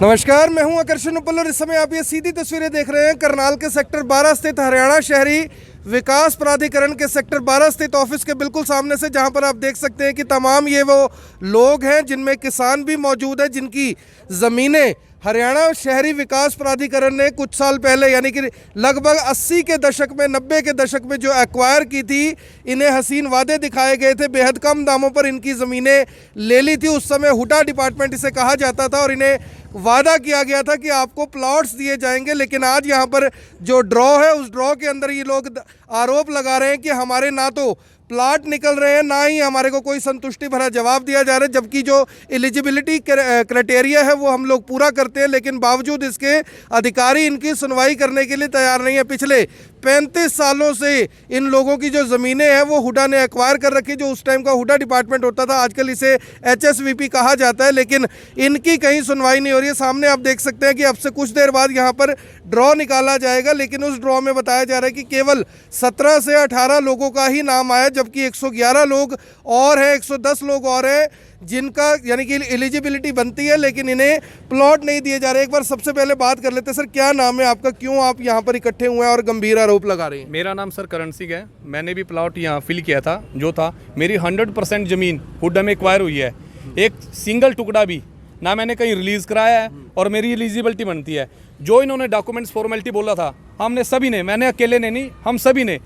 नमस्कार, मैं हूं आकर्षण उपल और इस समय आप ये सीधी तस्वीरें देख रहे हैं करनाल के सेक्टर 12 स्थित हरियाणा शहरी विकास प्राधिकरण के सेक्टर 12 स्थित ऑफिस के बिल्कुल सामने से, जहां पर आप देख सकते हैं कि तमाम ये वो लोग हैं जिनमें किसान भी मौजूद है, जिनकी ज़मीनें हरियाणा शहरी विकास प्राधिकरण ने कुछ साल पहले यानी कि लगभग 80 के दशक में 90 के दशक में जो एक्वायर की थी। इन्हें हसीन वादे दिखाए गए थे, बेहद कम दामों पर इनकी ज़मीनें ले ली थी। उस समय हुडा डिपार्टमेंट इसे कहा जाता था और इन्हें वादा किया गया था कि आपको प्लॉट्स दिए जाएंगे। लेकिन आज यहाँ पर जो ड्रॉ है, उस ड्रॉ के अंदर ये लोग आरोप लगा रहे हैं कि हमारे ना तो प्लाट निकल रहे हैं, ना ही हमारे को कोई संतुष्टि भरा जवाब दिया जा रहा है, जबकि जो एलिजिबिलिटी क्राइटेरिया है वो हम लोग पूरा करते हैं। लेकिन बावजूद इसके अधिकारी इनकी सुनवाई करने के लिए तैयार नहीं है। पिछले 35 सालों से इन लोगों की जो ज़मीनें हैं वो हुडा ने एक्वायर कर रखी, जो उस टाइम का हुडा डिपार्टमेंट होता था, आजकल इसे HSVP कहा जाता है। लेकिन इनकी कहीं सुनवाई नहीं हो रही है। सामने आप देख सकते हैं कि अब से कुछ देर बाद यहाँ पर ड्रॉ निकाला जाएगा, लेकिन उस ड्रॉ में बताया जा रहा है कि केवल 17 से 18 लोगों का ही नाम आया, जबकि 111 लोग और हैं, 110 लोग और हैं जिनका यानी कि एलिजिबिलिटी बनती है, लेकिन इन्हें प्लॉट नहीं दिए जा रहे। एक बार सबसे पहले बात कर लेते हैं, सर क्या नाम है आपका, क्यों आप यहाँ पर इकट्ठे हुए हैं और गंभीर आरोप लगा रहे हैं? मेरा नाम सर करण सिंह है। मैंने भी प्लॉट यहाँ फिल किया था, जो था मेरी 100% ज़मीन हुडा में एक्वायर हुई है। एक सिंगल टुकड़ा भी ना मैंने कहीं रिलीज़ कराया है और मेरी एलिजिबिलिटी बनती है। जो इन्होंने डॉक्यूमेंट्स फॉर्मेलिटी बोला था, हमने सभी ने, मैंने अकेले ने नहीं, हम सभी ने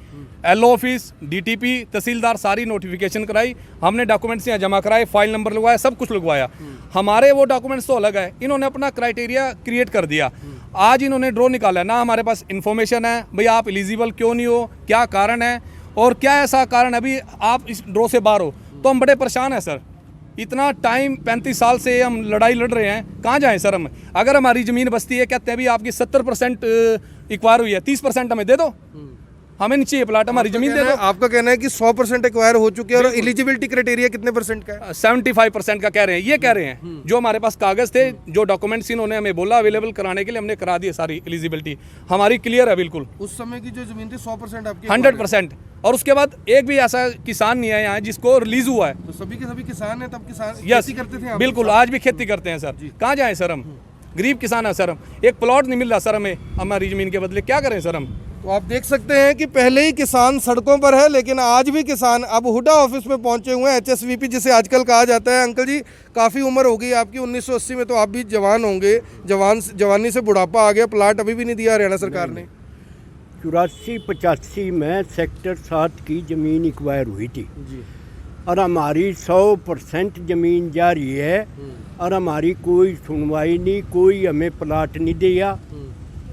LO ऑफिस, DTP, तहसीलदार सारी नोटिफिकेशन कराई, हमने डॉक्यूमेंट्स यहाँ जमा कराए, फाइल नंबर लगवाया, सब कुछ लगवाया। हमारे वो डॉक्यूमेंट्स तो अलग है, इन्होंने अपना क्राइटेरिया क्रिएट कर दिया। आज इन्होंने ड्रॉ निकाला, ना हमारे पास इन्फॉर्मेशन है भाई आप एलिजिबल क्यों नहीं हो, क्या कारण है और क्या ऐसा कारण अभी आप इस ड्रॉ से बाहर हो। तो हम बड़े परेशान हैं सर। इतना टाइम 35 साल से हम लड़ाई लड़ रहे हैं, कहाँ जाएं सर हम? अगर हमारी ज़मीन बस्ती है, कहते हैं भी आपकी 70% एक्वायर हुई है, 30% हमें दे दो, हमें नहीं चाहिए प्लाट, हमारी ज़मीन दे दो। आपका कहना है कि 100% एक्वायर हो चुके हैं और एलिजिबिलिटी क्राइटेरिया कितने परसेंट का है? 75% का कह रहे हैं, ये कह रहे हैं। जो हमारे पास कागज़ थे, जो डॉक्यूमेंट्स इन्होंने हमें बोला अवेलेबल कराने के लिए, हमने करा दिए, सारी एलिजिबिलिटी हमारी क्लियर है बिल्कुल। उस समय की जो ज़मीन थी 100% आपकी 100%। और उसके बाद एक भी ऐसा किसान नहीं है यहाँ जिसको रिलीज हुआ है। तो सभी के सभी किसान हैं, तब किसान यस खेती करते थे? बिल्कुल, आज भी खेती करते हैं सर। कहाँ जाएं सर हम? गरीब किसान है सर हम, एक प्लॉट नहीं मिल रहा सर हमें हमारी ज़मीन के बदले, क्या करें सर हम? तो आप देख सकते हैं कि पहले ही किसान सड़कों पर है, लेकिन आज भी किसान अब हुडा ऑफिस में पहुंचे हुए हैं, HSVP जिसे आजकल कहा जाता है। अंकल जी, काफ़ी उम्र हो गई आपकी, 1980 में तो आप भी जवान होंगे, जवानी से बुढ़ापा आ गया, प्लाट अभी भी नहीं दिया हरियाणा सरकार ने। 84-85 में सेक्टर 7 की ज़मीन एक्वायर हुई थी जी। और हमारी 100% ज़मीन जा रही है और हमारी कोई सुनवाई नहीं, कोई हमें प्लाट नहीं दिया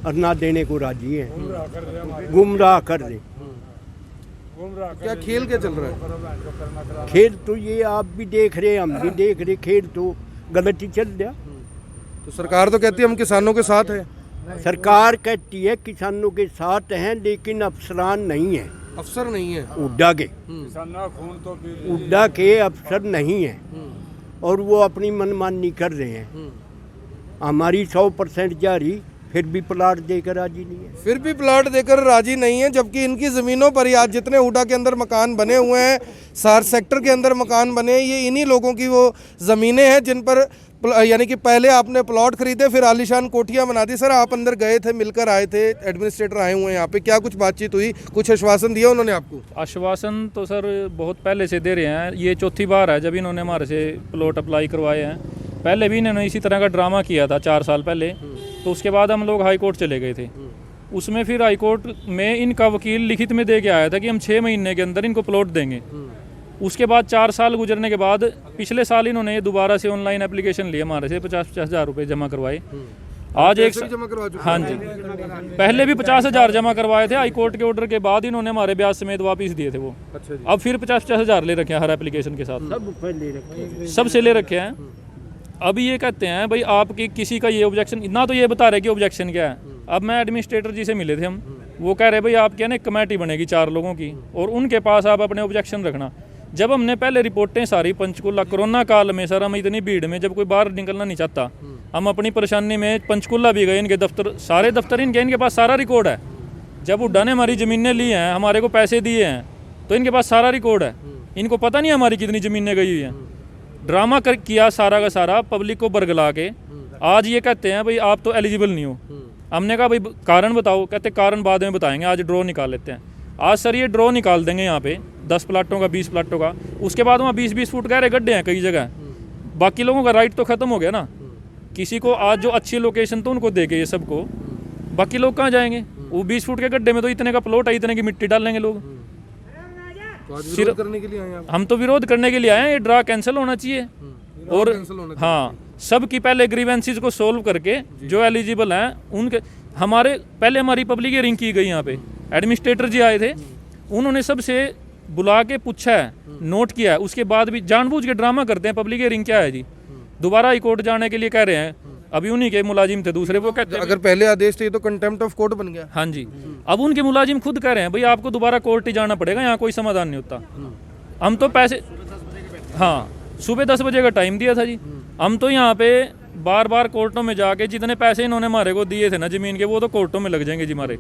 और ना देने को राजी हैं, गुमराह कर दे। क्या खेल क्या चल रहा है? खेल तो ये आप भी देख रहे, हम भी देख रहे, खेल तो गलत ही चल रहा। तो सरकार तो कहती है हम किसानों के साथ है। सरकार कहती है किसानों के साथ हैं, लेकिन अफसरान नहीं है, अफसर नहीं है उड्डा के, उड्डा के अफसर नहीं है और वो अपनी मनमानी कर रहे हैं। हमारी 100% जारी, फिर भी प्लाट देकर राजी नहीं है, फिर भी प्लाट देकर राजी नहीं है, जबकि इनकी ज़मीनों पर ही आज जितने हुडा के अंदर मकान बने हुए हैं, सार सेक्टर के अंदर मकान बने हैं, ये इन्हीं लोगों की वो ज़मीनें हैं जिन पर यानी कि पहले आपने प्लॉट खरीदे, फिर आलीशान कोठियां बना दी। सर आप अंदर गए थे, मिलकर आए थे, एडमिनिस्ट्रेटर आए हुए हैं यहाँ पे, क्या कुछ बातचीत हुई, कुछ आश्वासन दिया उन्होंने आपको? आश्वासन तो सर बहुत पहले से दे रहे हैं, ये चौथी बार है जब इन्होंने हमारे से प्लॉट अप्लाई करवाए हैं। पहले भी इन्होंने इसी तरह का ड्रामा किया था 4 साल पहले, तो उसके बाद हम लोग हाई कोर्ट चले गए थे। उसमें फिर हाई कोर्ट में इनका वकील लिखित में दे के आया था कि हम 6 महीने के अंदर इनको प्लॉट देंगे। उसके बाद 4 साल गुजरने के बाद पिछले साल इन्होंने दोबारा से ऑनलाइन एप्लीकेशन लिए हमारे से, 50-50 हज़ार रुपये जमा करवाए। आज एक हाँ जी, पहले भी 50 हज़ार जमा करवाए थे, हाई कोर्ट के ऑर्डर के बाद इन्होंने हमारे ब्याज समेत वापस दिए थे वो। अब फिर 50-50 हज़ार ले रखे हैं हर एप्लीकेशन के साथ, सबसे ले रखे हैं। अभी ये कहते हैं भाई आपकी किसी का ये ऑब्जेक्शन, ना तो ये बता रहे कि ऑब्जेक्शन क्या है। अब मैं एडमिनिस्ट्रेटर जी से मिले थे हम, वो कह रहे भाई आपके ना एक कमेटी बनेगी 4 लोगों की और उनके पास आप अपने ऑब्जेक्शन रखना। जब हमने पहले रिपोर्टें सारी पंचकुला कोरोना काल में सर, हम इतनी भीड़ में जब कोई बाहर निकलना नहीं चाहता, हम अपनी परेशानी में पंचकुला भी गए, इनके दफ्तर सारे दफ्तर इनके पास सारा रिकॉर्ड है। जब हुड्डा ने हमारी ज़मीनें ली हैं, हमारे को पैसे दिए हैं, तो इनके पास सारा रिकॉर्ड है। इनको पता नहीं हमारी कितनी ज़मीनें गई हुई हैं। ड्रामा किया सारा का सारा, पब्लिक को बरगला के आज ये कहते हैं भाई आप तो एलिजिबल नहीं हो। हमने कहा भाई कारण बताओ, कहते कारण बाद में बताएंगे, आज ड्रॉ निकाल लेते हैं। आज सर ये ड्रॉ निकाल देंगे यहाँ पे 10 प्लाटों का, 20 प्लाटों का, उसके बाद वहाँ 20-20 फुट कह रहे गड्ढे हैं कई जगह। बाकी लोगों का राइट तो ख़त्म हो गया ना। किसी को आज जो अच्छी लोकेशन तो उनको दे के ये सबको, बाकी लोग कहाँ जाएंगे? वो 20 फुट के गड्ढे में तो इतने का प्लॉट है, इतने की मिट्टी डाल लेंगे लोग। तो आज विरोध करने के लिए आए आप? हम तो विरोध करने के लिए आए हैं, ये ड्रा कैंसिल होना चाहिए। और हाँ, सबकी पहले ग्रीवेंसीज को सोल्व करके जो एलिजिबल हैं उनके, हमारे पहले हमारी पब्लिक हियरिंग की गई, यहाँ पे एडमिनिस्ट्रेटर जी आए थे, उन्होंने सबसे बुला के पूछा है, नोट किया है। उसके बाद भी जानबूझ के ड्रामा करते हैं। पब्लिक हियरिंग क्या है जी? दोबारा हाई कोर्ट जाने के लिए कह रहे हैं। अभी उन्हीं के मुलाजिम थे दूसरे, वो कहते हैं अगर पहले आदेश थे तो कंटेम्प्ट ऑफ कोर्ट बन गया। हाँ जी, अब उनके मुलाजिम खुद कह रहे हैं भाई आपको दोबारा कोर्ट ही जाना पड़ेगा, यहाँ कोई समाधान नहीं होता। हम तो पैसे, हाँ सुबह 10 बजे का टाइम दिया था जी। हम तो यहाँ पे बार बार कोर्टों में जाके जितने पैसे इन्होंने हमारे को दिए थे ना ज़मीन के, वो तो कोर्टों में लग जाएंगे जी हमारे।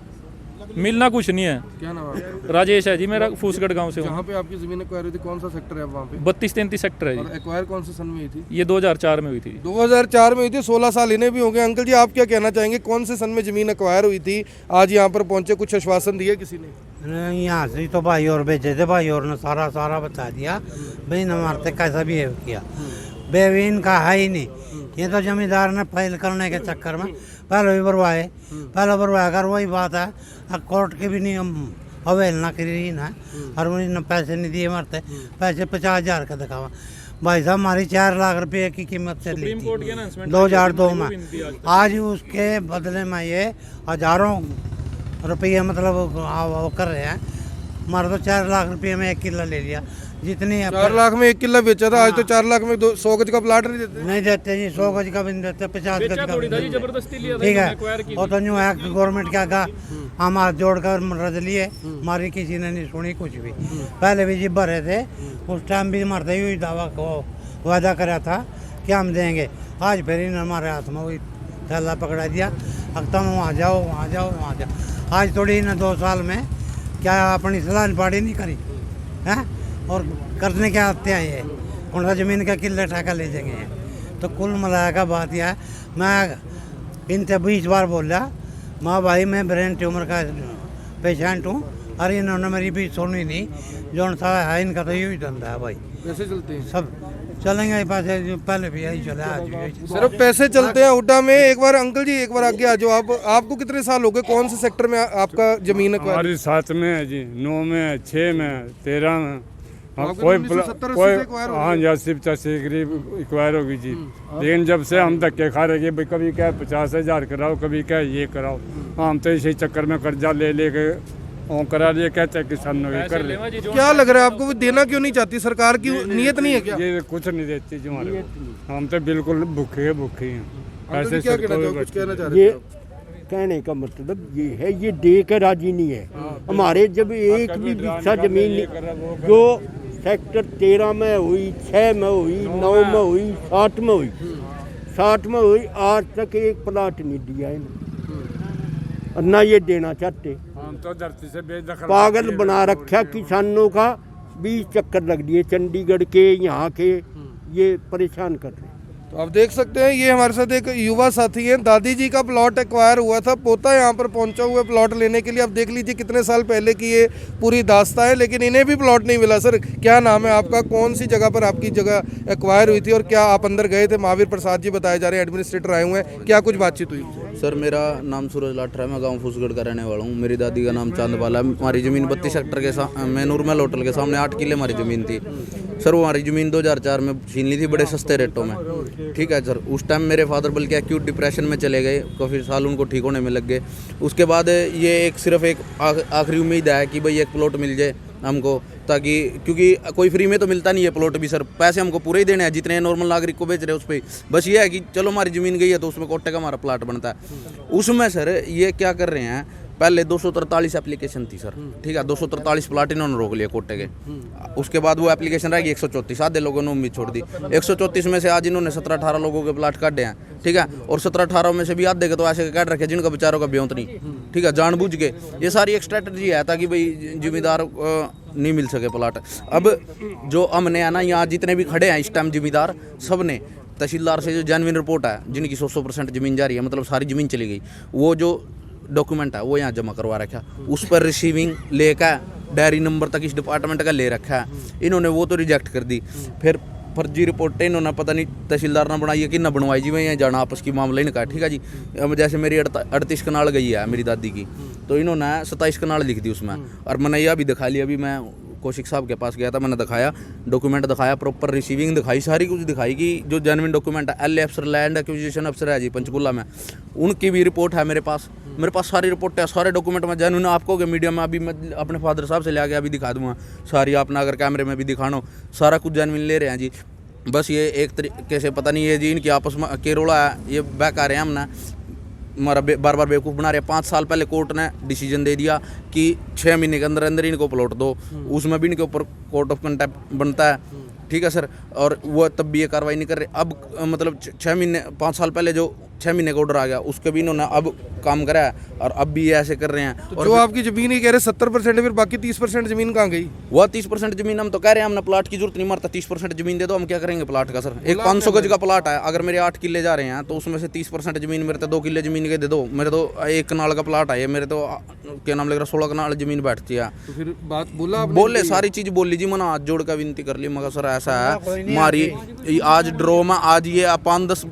मिलना कुछ नहीं है। क्या नाम है आपका? राजेश है जी मेरा, फूसगढ़ गांव से हूँ। जहाँ पे आपकी जमीन एक्वायर हुई थी कौन सा सेक्टर है वहाँ पे? 32-33 सेक्टर है और जी। एक्वायर कौन से सन में हुई थी? ये 2004 में हुई थी। 2004 में हुई थी, 16 साल इन्हें भी हो गए। अंकल जी आप क्या कहना चाहेंगे, कौन से सन में जमीन एक्वायर हुई थी? आज यहाँ पर पहुंचे, कुछ आश्वासन दिए किसी ने? यहाँ से तो भाई और भेजे थे, भाई और ने सारा बता दिया। भाई ने हमारे से कैसा बिहेव किया, बेवीन का है ही नहीं। ये तो जमींदार ने फाइल करने के चक्कर में पहले भी बरवाए, कर वही बात है। अब कोर्ट के भी नियम अवहेलना करी ना, और उन्होंने पैसे नहीं दिए, मरते पैसे 50,000 का दिखावा। भाई साहब हमारी 4 लाख रुपए की कीमत से ली थी 2002 में। आज उसके बदले में ये हजारों रुपये मतलब वो कर रहे हैं। हमारा तो 4 लाख रुपये में 1 किला ले लिया। जितनी 4 लाख में 1 किला बेचा था, आज तो 4 लाख में 100 गज का प्लाट नहीं देते। नहीं देते जी, 100 गज का भी नहीं देते, 50 गज का भी नहीं देते। जबरदस्ती लिया था ठीक एक्वायर है, की वो तो यूँ है गवर्नमेंट क्या कहा, हम हाथ जोड़कर रज लिए, हमारी किसी ने नहीं सुनी कुछ भी। पहले भी जी भरे थे, उस टाइम भी मरते हुए दावा को वादा करा था कि हम देंगे। आज फिर इन हमारे हाथ में वही थैला पकड़ा दिया, अब तुम वहाँ जाओ वहाँ जाओ वहाँ जाओ। आज थोड़ी इन 2 साल में क्या अपनी सलाह पाड़ी नहीं करी है, और करने क्या आते हैं ये कौन सा ज़मीन का किले ठेका ले जाएंगे। तो कुल मिलाया का बात यह है, मैं इनसे 20 बार बोला, माँ भाई मैं ब्रेन ट्यूमर का पेशेंट हूँ, और इन्होंने मेरी भी सुनी नहीं। जो सा है इनका तो यही धंधा है भाई, पैसे चलते हैं, सब चलेंगे पैसे, पहले भी यही चला, आज भी यही। सिर्फ पैसे चलते हैं हुड्डा में। एक बार अंकल जी, एक बार आगे आ जाओ। आपको कितने साल हो गए, कौन से सेक्टर में आपका जमीन एक्वायर? हमारी 7 में है जी, 9 में है, 6 में है, 13 में। हाँ, आपके कोई 1970 कोई से एक्वायर हो हाँ गई? जी 80-85 करीब एक्वायर होगी जी। लेकिन जब से हम धक्के खा रहे कि कभी क्या 50,000 कराओ, कभी क्या ये कराओ, हम तो इसी चक्कर में कर्जा ले लेके वो करा लिए, कहते हैं किसानों ये कर ले। क्या लग रहा है आपको, वो देना क्यों नहीं चाहती सरकार की? नीयत नहीं है क्या? ये कुछ नहीं देती जी हमारे को, हम तो बिल्कुल भूखे हैं। अंकल जी पैसे क्या से कहना कोई चाहो, कुछ कहना चाह रहे ये थे आप? कहने का मतलब ये है, ये दे कर राजी नहीं है। हमारे जब एक भी बिस्सा जमीन नहीं, जो सेक्टर 13 में हुई, 6 में हुई, 9 में हुई, 60 में हुई, 60 में हुई, आज तक एक प्लाट नहीं दिया इन्होंने, और ना ये देना चाहते। हम तो धरती से बेदखल पागल बना रखा किसानों का, 20 चक्कर लग दिए चंडीगढ़ के, यहाँ के, ये परेशान कर रहे हैं। तो आप देख सकते हैं, ये हमारे साथ एक युवा साथी हैं। दादी जी का प्लॉट एक्वायर हुआ था, पोता यहाँ पर पहुंचा हुआ प्लॉट लेने के लिए। आप देख लीजिए कितने साल पहले की ये पूरी दास्तां है, लेकिन इन्हें भी प्लॉट नहीं मिला। सर क्या नाम है आपका, कौन सी जगह पर आपकी जगह एक्वायर हुई थी, और क्या आप अंदर गए थे? महावीर प्रसाद जी बताए जा रहे हैं, एडमिनिस्ट्रेटर आए हुए हैं, क्या कुछ बातचीत हुई? सर मेरा नाम सूरज लाठरा है, मैं गांव फूसगढ़ का रहने वाला हूँ। मेरी दादी का नाम चांदबाला है। हमारी ज़मीन 32 सेक्टर के मैं नूरमहल होटल के सामने 8 किले हमारी ज़मीन थी। सर वो हमारी ज़मीन 2004 में छीन ली थी बड़े सस्ते रेटों में। ठीक है सर, उस टाइम मेरे फादर बल्कि एक्यूट डिप्रेशन में चले गए, काफ़ी साल उनको ठीक होने में लग गए। उसके बाद ये एक सिर्फ एक आखिरी उम्मीद है कि भाई एक प्लॉट मिल जाए हमको, ताकि क्योंकि कोई फ्री में तो मिलता नहीं है प्लॉट भी सर, पैसे हमको पूरे ही देने हैं जितने नॉर्मल नागरिक को बेच रहे हैं उस पर। बस ये है कि चलो हमारी ज़मीन गई है तो उसमें कोटे का हमारा प्लाट बनता है। उसमें सर ये क्या कर रहे हैं, पहले 243 एप्लीकेशन थी सर, ठीक है, 243 प्लाट इन्होंने रोक लिए कोटे के। उसके बाद वो एप्लीकेशन रहेगी 134, आधे लोगों ने उम्मीद छोड़ दी। 134 में से आज इन्होंने 17-18 लोगों के प्लाट काटे हैं, ठीक है, और 17-18 में से भी आधे के तो ऐसे काट रखे जिनका बेचारों का ब्योंत नहीं, ठीक है, जानबूझ के। ये सारी एक स्ट्रेटजी है ताकि भाई जिम्मेदार नहीं मिल सके प्लाट। अब जो हमने है ना, यहाँ जितने भी खड़े हैं इस टाइम जिम्मेदार, सब ने तहसीलदार से जो जेन्युइन रिपोर्ट है, जिनकी 100% ज़मीन जा रही है, मतलब सारी ज़मीन चली गई, वो जो डॉक्यूमेंट है वो यहाँ जमा करवा रखा है, उस पर रिसीविंग लेकर डायरी नंबर तक इस डिपार्टमेंट का ले रखा है। इन्होंने वो तो रिजेक्ट कर दी। फिर फर्जी रिपोर्टें इन्होंने पता नहीं तहसीलदार ने बनाई है कि ना बनवाई जी, मैं यहाँ जाना आपस की मामला ही निकाला। ठीक है जी, अब जैसे मेरी 38 कनाल गई है मेरी दादी की, तो इन्होंने 27 कनाल लिख दी उसमें, और मनैया भी दिखा लिया। अभी मैं कौशिक साहब के पास गया था, मैंने दिखाया, डॉक्यूमेंट दिखाया, प्रॉपर रिसीविंग दिखाई, सारी कुछ दिखाई कि जो जेन्युइन डॉक्यूमेंट है। एल अफसर, लैंड एक्विजिशन अफसर है जी पंचकुला में, उनकी भी रिपोर्ट है मेरे पास सारी रिपोर्ट है, सारे डॉक्यूमेंट में जेन्युइन। आपको कि मीडिया में अभी मैं अपने फादर साहब से ले आके अभी दिखा दूंगा सारी, आपने अगर कैमरे में भी दिखाना, सारा कुछ जेन्युइन ले रहे हैं जी। बस ये एक तरीके से पता नहीं है जी, इनकी आपस में केरोला है, ये बहका रहे हैं हमने, हमारा बार बार बेवकूफ़ बना रहे हैं। 5 साल पहले कोर्ट ने डिसीजन दे दिया कि 6 महीने के अंदर अंदर इनको प्लॉट दो, उसमें भी इनके ऊपर कोर्ट ऑफ कंटेम्प्ट बनता है। ठीक है सर, और वो तब भी ये कार्रवाई नहीं कर रहे। अब मतलब 6 महीने 5 साल पहले जो 6 महीने का ऑर्डर आ गया, उसके भी इन्होंने अब काम करा है, और अब भी ये ऐसे कर रहे हैं। तो और जो आपकी ज़मीन ही कह रहे 70% है, फिर बाकी 30% ज़मीन कहाँ गई? वह 30% ज़मीन हम तो कह रहे हैं, हमने प्लाट की जरूरत नहीं, मरता 30% ज़मीन दे दो, हम क्या करेंगे प्लाट का सर? एक 500 गज का प्लाट है, अगर मेरे 8 किले जा रहे हैं तो उसमें से 30% ज़मीन मेरे तो 2 किले ज़मीन के दे दो। मेरे तो 1 कनाल का प्लाट है, ये मेरे तो क्या नाम लग रहा 16 कनाल ज़मीन बैठती है। तो फिर बात बोला, बोले सारी चीज़ बोल लीजिए, मैंने हाथ जोड़ कर विनती कर ली, मगर सर ऐसा है हमारी आज ड्रॉ में आज ये 5-10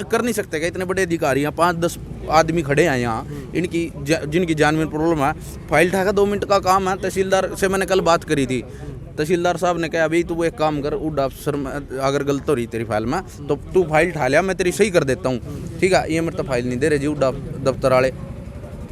कर नहीं सकते क्या? इतने बड़े अधिकारी हैं, 5-10 आदमी खड़े हैं यहाँ, इनकी जिनकी जानवीन प्रॉब्लम है। फाइल उठाकर 2 मिनट का काम है। तहसीलदार से मैंने कल बात करी थी, तहसीलदार साहब ने कहा अभी तू एक काम कर, उड अफसर अगर गलत हो रही तेरी फाइल में तो तू फाइल उठा लिया, मैं तेरी सही कर देता हूँ। ठीक है, ये मेरे तो फाइल नहीं दे रहे जी उड दफ्तर वाले।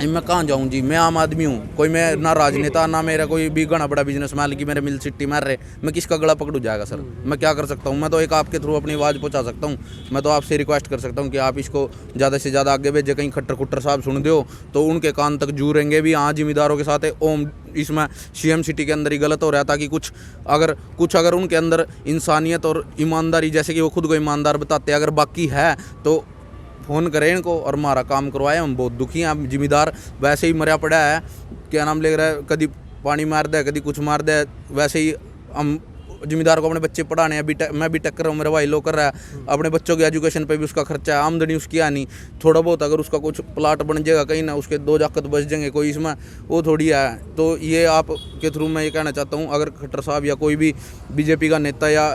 मैं कहाँ जाऊँ जी, मैं आम आदमी हूँ, कोई मैं ना राजनेता ना मेरा कोई भी घना बड़ा बिजनेस मैन की मेरे मिल सिट्टी मार रहे, मैं किसका गला पकड़ू जाएगा सर? मैं क्या कर सकता हूँ? मैं तो एक आपके थ्रू अपनी आवाज़ पहुँचा सकता हूँ। मैं तो आपसे रिक्वेस्ट कर सकता हूँ कि आप इसको ज़्यादा से ज़्यादा आगे भेजें। कहीं खट्टर खुट्टर साहब सुन दो तो उनके कान तक जूरेंगे भी, हाँ जिम्मेदारों के साथ है ओम इसमें CM सिटी के अंदर ही गलत हो रहा है, ताकि कुछ अगर उनके अंदर इंसानियत और ईमानदारी, जैसे कि वो खुद को ईमानदार बताते हैं, अगर बाकी है तो फ़ोन करें इनको और हमारा काम करवाएं। हम बहुत दुखी हैं, जिम्मेदार वैसे ही मरा पड़ा है, क्या नाम ले रहा है, कभी पानी मार दे कभी कुछ मार दे, वैसे ही हम जिम्मेदार को अपने बच्चे पढ़ाने हैं। मैं भी टक्कर रहा हूँ, मेरा भाई लो कर रहा है, अपने बच्चों के एजुकेशन पे भी उसका खर्चा है, आमदनी उसकी है नहीं। थोड़ा बहुत अगर उसका कुछ प्लाट बन जाएगा कहीं ना, उसके 2 जाकत बच जाएंगे, कोई इसमें वो थोड़ी है। तो ये आप के थ्रू मैं ये कहना चाहता हूँ, अगर खट्टर साहब या कोई भी BJP का नेता या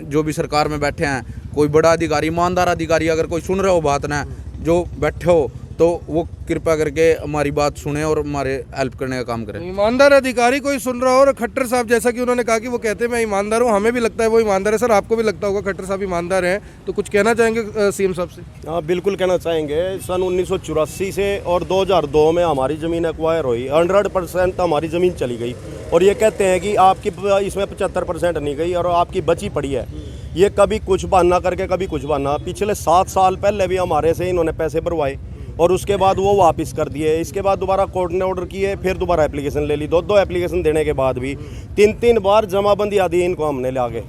जो भी सरकार में बैठे हैं, कोई बड़ा अधिकारी, ईमानदार अधिकारी अगर कोई सुन रहे हो बात ना, जो बैठे हो, तो वो कृपया करके हमारी बात सुने और हमारे हेल्प करने का काम करें। ईमानदार अधिकारी कोई सुन रहा हो, और खट्टर साहब जैसा कि उन्होंने कहा कि वो कहते हैं मैं ईमानदार हूँ, हमें भी लगता है वो ईमानदार है। सर आपको भी लगता होगा खट्टर साहब ईमानदार हैं, तो कुछ कहना चाहेंगे CM साहब से? हाँ बिल्कुल कहना चाहेंगे। सन 1984 से और 2002 में हमारी ज़मीन एक्वायर हुई, 100% हमारी ज़मीन चली गई, और ये कहते हैं कि आपकी इसमें 75% नहीं गई और आपकी बची पड़ी है। ये कभी कुछ बहाना करके कभी कुछ बहाना। पिछले 7 साल पहले भी हमारे से इन्होंने पैसे भरवाए और उसके बाद वो वापस कर दिए। इसके बाद दोबारा कोर्ट ने ऑर्डर किए, फिर दोबारा एप्लीकेशन ले ली। 2 एप्लीकेशन देने के बाद भी 3 बार जमाबंदियाँ दी इनको हमने ले आगे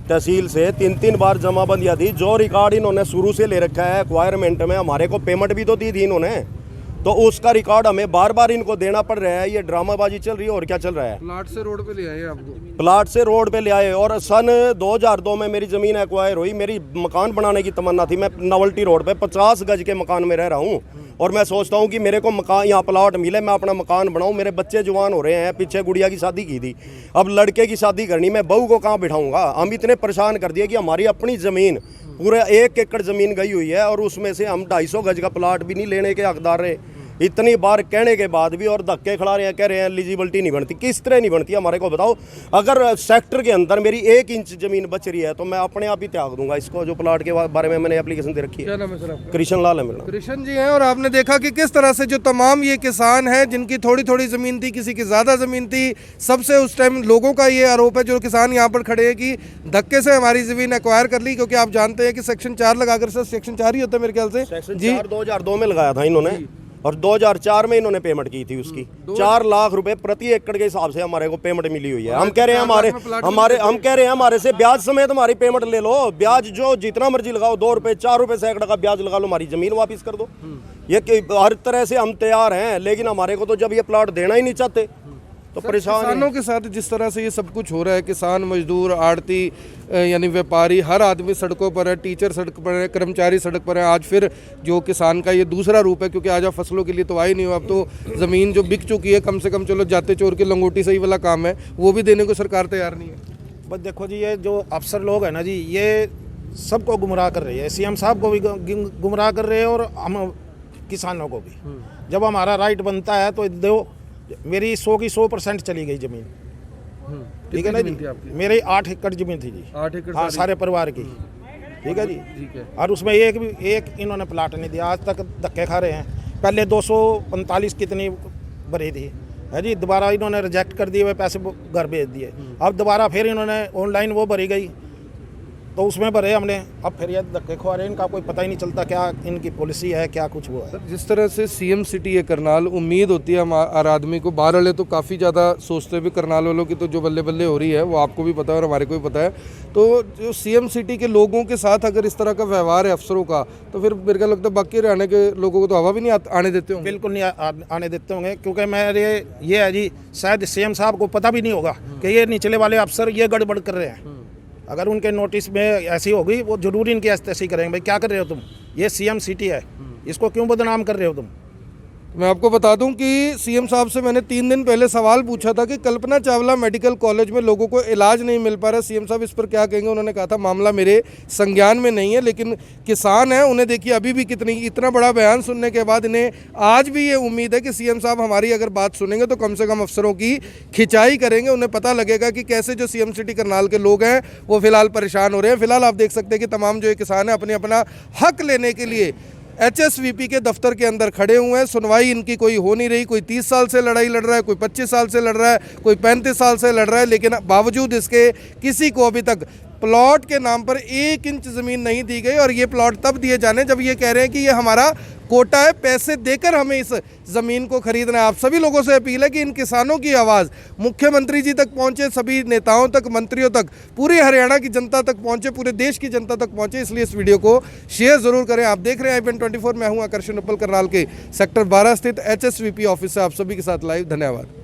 तहसील से, 3 बार जमाबंदियाँ दी। जो रिकॉर्ड इन्होंने शुरू से ले रखा है एक्वायरमेंट में, हमारे को पेमेंट भी तो दी थी इन्होंने, तो उसका रिकॉर्ड हमें बार बार इनको देना पड़ रहा है। ये ड्रामाबाजी चल रही है और क्या चल रहा है? प्लाट से रोड पे ले आए आपको? प्लाट से रोड पे ले आए। और सन 2002 में मेरी ज़मीन एक्वायर हुई। मेरी मकान बनाने की तमन्ना थी। मैं नवल्टी रोड पे 50 गज के मकान में रह रहा हूँ और मैं सोचता हूँ कि मेरे को मकान यहाँ प्लाट मिले, मैं अपना मकान बनाऊँ। मेरे बच्चे जवान हो रहे हैं, पीछे गुड़िया की शादी की थी, अब लड़के की शादी करनी, मैं बहू को कहाँ बिठाऊँगा? हम इतने परेशान कर दिए कि हमारी अपनी ज़मीन पूरे 1 एकड़ ज़मीन गई हुई है और उसमें से हम 250 गज का प्लाट भी नहीं लेने के हकदार रहे। इतनी बार कहने के बाद भी और धक्के खिला रहे हैं, कह रहे हैं एलिजिबिलिटी नहीं बनती। किस तरह नहीं बनती हमारे को बताओ? अगर सेक्टर के अंदर मेरी 1 इंच ज़मीन बच रही है तो मैं अपने आप ही त्याग दूंगा इसको, जो प्लाट के बारे में मैंने एप्लीकेशन दे रखी है। क्या नाम है सर आपका? कृष्ण लाल है मेरा। कृष्ण जी हैं। और आपने देखा कि किस तरह से जो तमाम ये किसान हैं जिनकी थोड़ी थोड़ी ज़मीन थी, किसी की ज़्यादा ज़मीन थी, सबसे उस टाइम लोगों का ये आरोप है, जो किसान यहाँ पर खड़े हैं, कि धक्के से हमारी ज़मीन एक्वायर कर ली। क्योंकि आप जानते हैं कि सेक्शन 4 लगाकर, सर सेक्शन 4 ही होता है मेरे ख्याल से सेक्शन जी, 4 2002 में लगाया था इन्होंने और 2004 में इन्होंने पेमेंट की थी उसकी। 4 लाख रुपए प्रति एकड़ के हिसाब से हमारे को पेमेंट मिली हुई है। हम कह रहे हैं हम कह रहे हैं हमारे से ब्याज समेत हमारी पेमेंट ले लो। ब्याज जो जितना मर्जी लगाओ, 2 रुपए 4 रुपए सैकड़ा का ब्याज लगा लो, हमारी जमीन वापस कर दो। ये हर तरह से हम तैयार हैं, लेकिन हमारे को तो जब ये प्लाट देना ही नहीं चाहते तो परेशान किसानों के साथ जिस तरह से ये सब कुछ हो रहा है, किसान, मजदूर, आड़ती यानी व्यापारी, हर आदमी सड़कों पर है, टीचर सड़क पर है, कर्मचारी सड़क पर है। आज फिर जो किसान का ये दूसरा रूप है, क्योंकि आज आप फसलों के लिए तो आए नहीं हो, अब तो ज़मीन जो बिक चुकी है, कम से कम चलो जाते चोर के लंगोटी सही वाला काम है, वो भी देने को सरकार तैयार नहीं है। बस देखो जी, ये जो अफसर लोग हैं ना जी, ये सबको गुमराह कर रही है। सीएम साहब को भी गुमराह कर रहे हैं और हम किसानों को भी। जब हमारा राइट बनता है तो दो, मेरी 100 की 100% चली गई ज़मीन, ठीक है ना जी। मेरी 8 एकड़ ज़मीन थी जी, 8 एकड़ हाँ, सारे परिवार की, ठीक है जी। ठीक है। और उसमें एक इन्होंने प्लाट नहीं दिया, आज तक धक्के खा रहे हैं। पहले 245 कितनी भरी थी है जी, दोबारा इन्होंने रिजेक्ट कर दिए, हुए पैसे घर भेज दिए। अब दोबारा फिर इन्होंने ऑनलाइन वो भरी गई, तो उसमें भरे हमने। अब फिर ये धक्के खा रहे हैं, इनका कोई पता ही नहीं चलता क्या इनकी पॉलिसी है, क्या कुछ हुआ है। जिस तरह से सीएम सिटी है करनाल, उम्मीद होती है हर आदमी को। बाहर वाले तो काफ़ी ज़्यादा सोचते हैं भी करनाल वालों की तो जो बल्ले बल्ले हो रही है वो आपको भी पता है और हमारे को भी पता है। तो जो सीएम सिटी के लोगों के साथ अगर इस तरह का व्यवहार है अफसरों का, तो फिर मेरे को लगता है बाकी हरियाणा के लोगों को तो हवा भी नहीं आने देते होंगे। बिल्कुल नहीं आने देते होंगे, क्योंकि मेरे ये है जी, शायद सीएम साहब को पता भी नहीं होगा कि ये निचले वाले अफसर ये गड़बड़ कर रहे हैं। अगर उनके नोटिस में ऐसी होगी, वो जरूर इनकी ऐसी करेंगे। भाई क्या कर रहे हो तुम, ये सीएम सिटी है, इसको क्यों बदनाम कर रहे हो तुम। मैं आपको बता दूं कि सीएम साहब से मैंने 3 दिन पहले सवाल पूछा था कि कल्पना चावला मेडिकल कॉलेज में लोगों को इलाज नहीं मिल पा रहा, सीएम साहब इस पर क्या कहेंगे। उन्होंने कहा था मामला मेरे संज्ञान में नहीं है, लेकिन किसान हैं, उन्हें देखिए अभी भी इतना बड़ा बयान सुनने के बाद इन्हें आज भी ये उम्मीद है कि सीएम साहब हमारी अगर बात सुनेंगे तो कम से कम अफसरों की खिंचाई करेंगे। उन्हें पता लगेगा कि कैसे जो सीएम सिटी करनाल के लोग हैं वो फिलहाल परेशान हो रहे हैं। फिलहाल आप देख सकते हैं कि तमाम जो ये किसान हैं अपने अपना हक लेने के लिए HSVP के दफ्तर के अंदर खड़े हुए हैं। सुनवाई इनकी कोई हो नहीं रही। कोई 30 साल से लड़ाई लड़ रहा है, कोई 25 साल से लड़ रहा है, कोई 35 साल से लड़ रहा है, लेकिन बावजूद इसके किसी को अभी तक प्लॉट के नाम पर 1 इंच ज़मीन नहीं दी गई। और ये प्लॉट तब दिए जाने जब ये कह रहे हैं कि ये हमारा कोटा है, पैसे देकर हमें इस ज़मीन को खरीदना है। आप सभी लोगों से अपील है कि इन किसानों की आवाज़ मुख्यमंत्री जी तक पहुंचे, सभी नेताओं तक, मंत्रियों तक, पूरी हरियाणा की जनता तक पहुंचे, पूरे देश की जनता तक पहुंचे। इसलिए इस वीडियो को शेयर ज़रूर करें। आप देख रहे हैं IBN 24। मैं हूं आकर्षण उप्पल, करनाल के सेक्टर 12 स्थित HSVP ऑफिस से आप सभी के साथ लाइव। धन्यवाद।